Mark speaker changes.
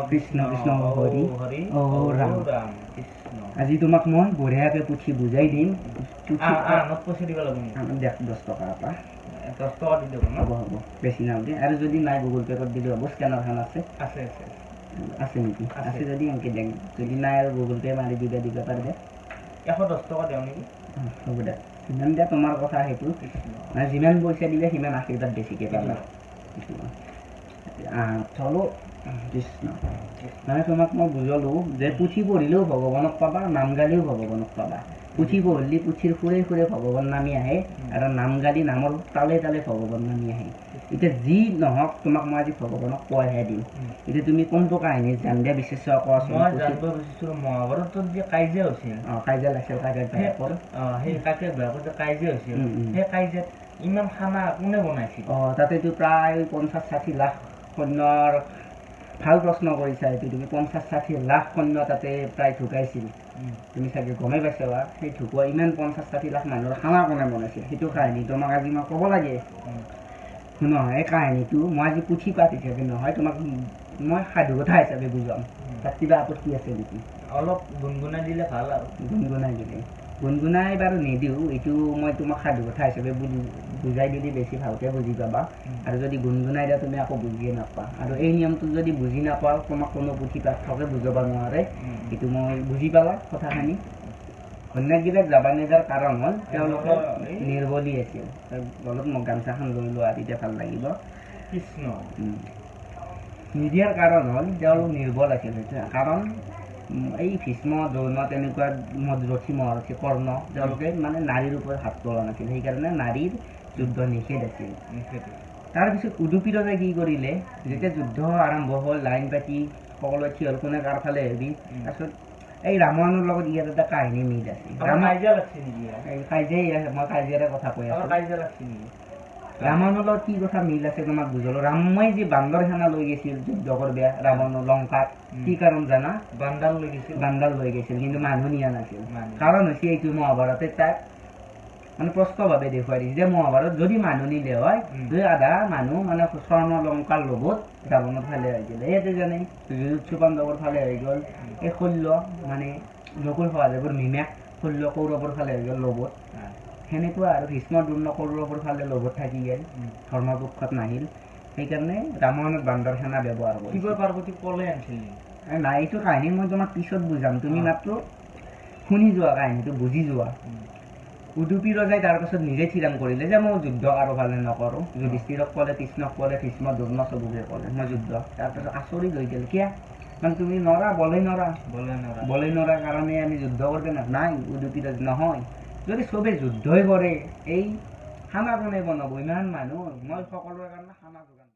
Speaker 1: কৃষ্ণ কৃষ্ণ হৰি ও ৰাম আজি তোমাক মই বঢ়িয়াকে পুথি বুজাই দিম দেখ 10 টকা এটা 10 টকা দি দিব হ'ব হ'ব বেছি নালাগে আৰু যদি নাই গুগল পে কৰি দিলে হ'ব স্ক্যানাৰখন আছে আছে নেকি আছে যদি এনেকে দেখ যদি নাই আৰু গুগল পে মাৰি দিব পাৰিবা 110 টকা দিও নেকি হ'ব দে সিমান দিয়া তোমাৰ কথা হেতু মানে যিমান পইচা দিলে সিমান আশীৰ্বাদ বেছিকে পাবা চলো কৃষ্ণ মানে তোমাক মই বুজালো যে পুথি পঢ়িলেও ভগৱানক পাবা নাম গালেও ভগৱানক পাবা পুথি পঢ়িলে পুথিৰ ফুৰে ফুৰে ভগৱান নামি আহে আৰু নাম গালি নামৰ তালে তালে ভগৱান নামি আহে এতিয়া যি নহওক তোমাক মই আজি ভগৱানক কৈহে দিম এতিয়া তুমি কোনটো কাহিনী জান দিয়া বিশেষ কোৱাচোন মই জানিব বিচাৰিছো মহাভাৰতত যে কাজিয়া হৈছিল কাজিয়া লাগিছিল সেই কাজিয়া হৈছিল সেই কাজিয়াত ইমান খানা কোনে বনাইছিল তাতেতো প্ৰায় 50-60 লাখ সৈন্যৰ ভাল প্ৰশ্ন কৰিছা এইটো তুমি 50-60 লাখ সৈন্য তাতে প্ৰায় ঢুকাইছিল তুমি চাগে গমে পাইছা সেই ঢুকুৱা ইমান 50-60 লাখ মানুহৰ খানা কোনে বনাইছিল সেইটো কাহিনী তোমাক আজি মই ক'ব লাগে শুনো এই কাহিনীটো মই আজি পুথি পাঠ হিচাপে নহয় তোমাক মই সাধু কথা হিচাপে বুজাম তাত কিবা আপত্তি আছে নেকি অলপ গুণগুণাই দিলে ভাল আৰু গুণগুণাই বাৰু নিদিওঁ এইটো মই তোমাক সাধু কথা হিচাপে বুজাই দিলে বেছি ভালকে বুজি পাবা আৰু যদি গুণগুণাই দিয়া তুমি আকৌ বুজিয়ে নাপা আৰু এই নিয়মটো যদি বুজি নাপাও তোমাক কোনো পুথি পাঠকে বুজাব নোৱাৰে এইটো মই বুজি পালা কথাখিনি সন্যাসীবিলাক যাব নিজাৰ কাৰণ হ'ল তেওঁলোকে নিৰ্বলী আছিল গলত মোক গামচাখন লৈ লোৱা তেতিয়া ভাল লাগিব কৃষ্ণ নিদিয়াৰ কাৰণ হ'ল তেওঁলোক নিৰ্বল আছিল কাৰণ এই ভীষ্ম দ্ৰোণ তেনেকুৱা মধ্যৰথী মহাৰথী কৰ্ণ তেওঁলোকে মানে নাৰীৰ ওপৰত হাত তোলা নাছিল সেইকাৰণে নাৰীৰ যুদ্ধ নিষেধ আছিল তাৰপিছত উদুপিৰে কি কৰিলে যেতিয়া যুদ্ধ আৰম্ভ হ'ল লাইন পাতি সকলোৱে থিয় হ'ল কোনে কাৰ ফালে হেৰি তাৰপিছত এই ৰামায়ণৰ লগত ইয়াত এটা কাহিনী মিল আছে কাজিয়াৰে কথা কৈ আছো ৰামায়ণৰ লগত কি কথা মিল আছে তোমাক বুজালো ৰামাই যে বান্দৰ সেনা লৈ গৈছিল যুদ্ধ কৰিব ৰাৱণৰ লংকাত কি কাৰণ জানা বান্দাল লৈ গৈছিল কিন্তু মানুহ নিয়া নাছিল কাৰণ হৈছে এইটো মহাভাৰতে তাক মানে স্পষ্টভাৱে দেখুৱাই দিছে যে মহাভাৰত যদি মানুহ নিলে হয় দুই আধা মানুহ মানে স্বৰ্ণ লংকাৰ লগত ৰাৱণৰ ফালে হৈছিল ইয়াতে জানে যুদ্ধ পাণ্ডৱৰ ফালে হৈ গ'ল এই শল্য মানে নকুল সহদেৱৰ নিমেষ শল্য কৌৰৱৰ ফালে হৈ গ'ল লগত সেনেকুৱা আৰু ভীষ্ম দ্ৰোণ কৌৰৱৰ ফালে লগত থাকি গ'ল ধৰ্মপক্ষত নাহিল সেইকাৰণে ৰামায়ণত বান্দৰ সেনা ব্যৱহাৰ কৰে শিৱ পাৰ্বতী ক'লে আনিছিল নাই এইটো কাহিনী মই তোমাক পিছত বুজাম তুমি মাত্ৰ শুনি যোৱা কাহিনীটো বুজি যোৱা উদুপি ৰজাই তাৰপাছত নিজে থিৰাং কৰিলে যে মই যুদ্ধ কাৰো ফালে নকৰোঁ যুধিষ্ঠিৰক ক'লে কৃষ্ণক ক'লে ভীষ্ম দ্ৰোণ চবকে ক'লে মই যুদ্ধ তাৰপাছত আচৰিত হৈ গ'ল কিয় মানে তুমি নৰা বলে নৰা কাৰণে আমি যুদ্ধ কৰিব নাই উদুপি ৰজা নহয় যদি চবে যুদ্ধই কৰে এই খানা কোনে বনাব ইমান মানুহ মই সকলোৰে কাৰণে খানা যোগান